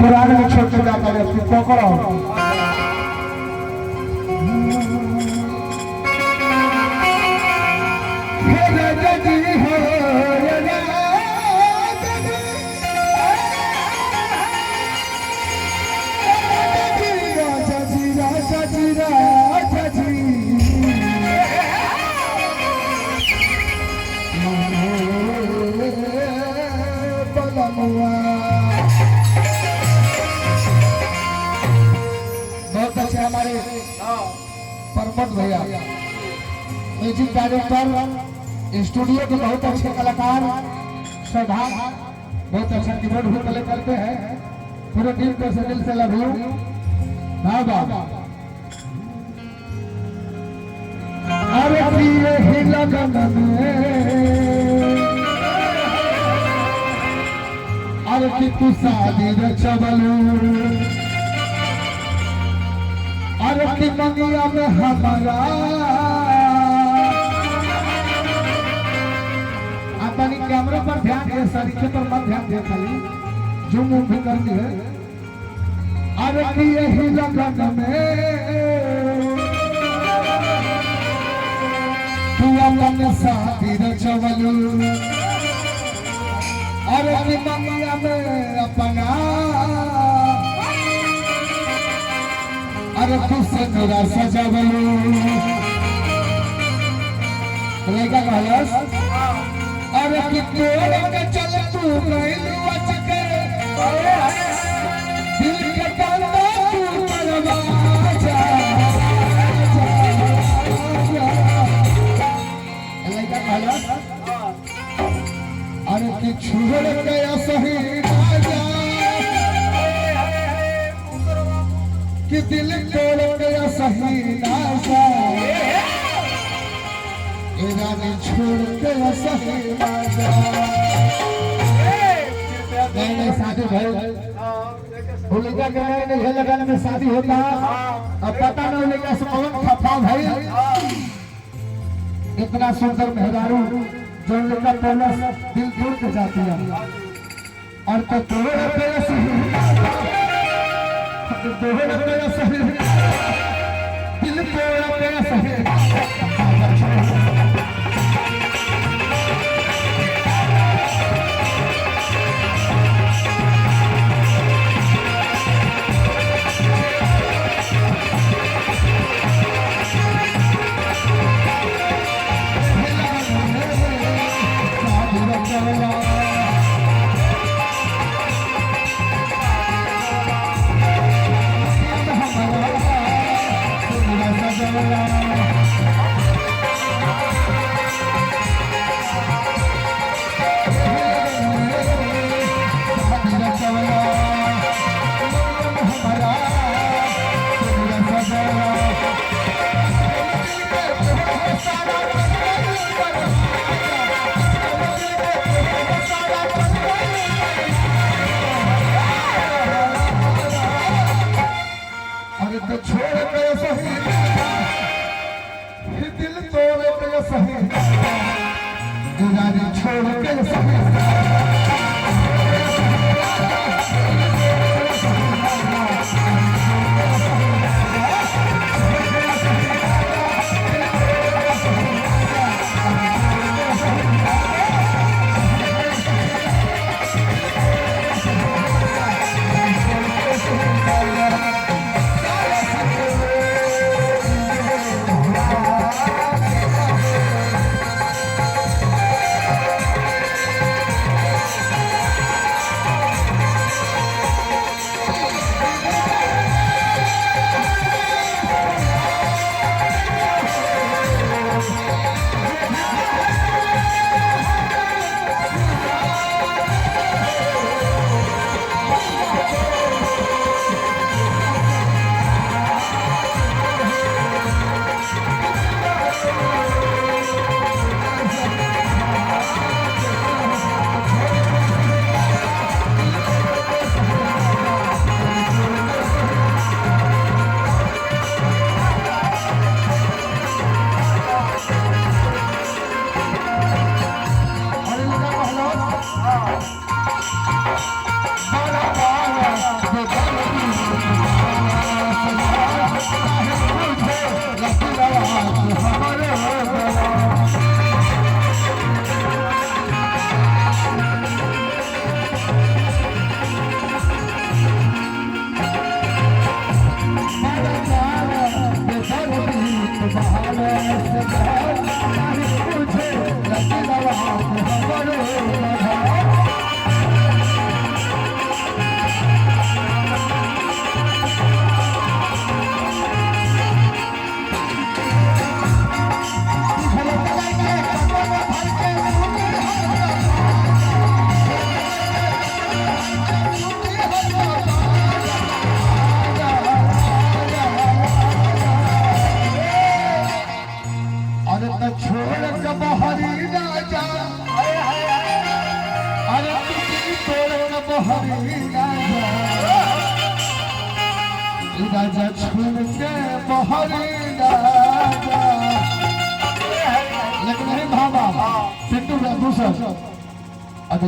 पुराण में छोड़ के जाता है पकड़ो बहुत अच्छे हमारे परमत भैया म्यूजिक डायरेक्टर स्टूडियो के बहुत अच्छे कलाकार सौभाग बहुत अच्छा कीबोर्ड भी प्ले करते हैं पूरे टीम को से दिल से लव यू बाबा अरे प्रिय ही लगन अरे कि तू शादी रचबलू अरे कि मंगिया में हमारा अपनी कैमरे पर ध्यान दे सरीखे पर मत ध्यान दे खाली जो मुंह भी करती है अरे कि यही लगन में तू अपने शादी रचबलू अरे कि मंगिया में अपना अरे तू से मेरा सजावलू लड़का कहलस अरे कि तोड़ के चल तू गइलू अचके दिल के बंदा तू करवा जा लड़का कहलस अरे कि छोड़ गया सही राजा कि दिल तोड़ गया सही राजा रानी छोड़ गया सही राजा नहीं शादी भाई होलिका के नए लगन में शादी होता अब पता नहीं होलिका से कौन खफा भाई इतना सुंदर मेहरारू जो लड़का पहले दिल तोड़ के जाती है और तो तोड़ गया सही तोड़ गया सही दिल तोड़ गया सही राजा छुन के बहरी राजा लेकिन नहीं भावा पिंटू दूसर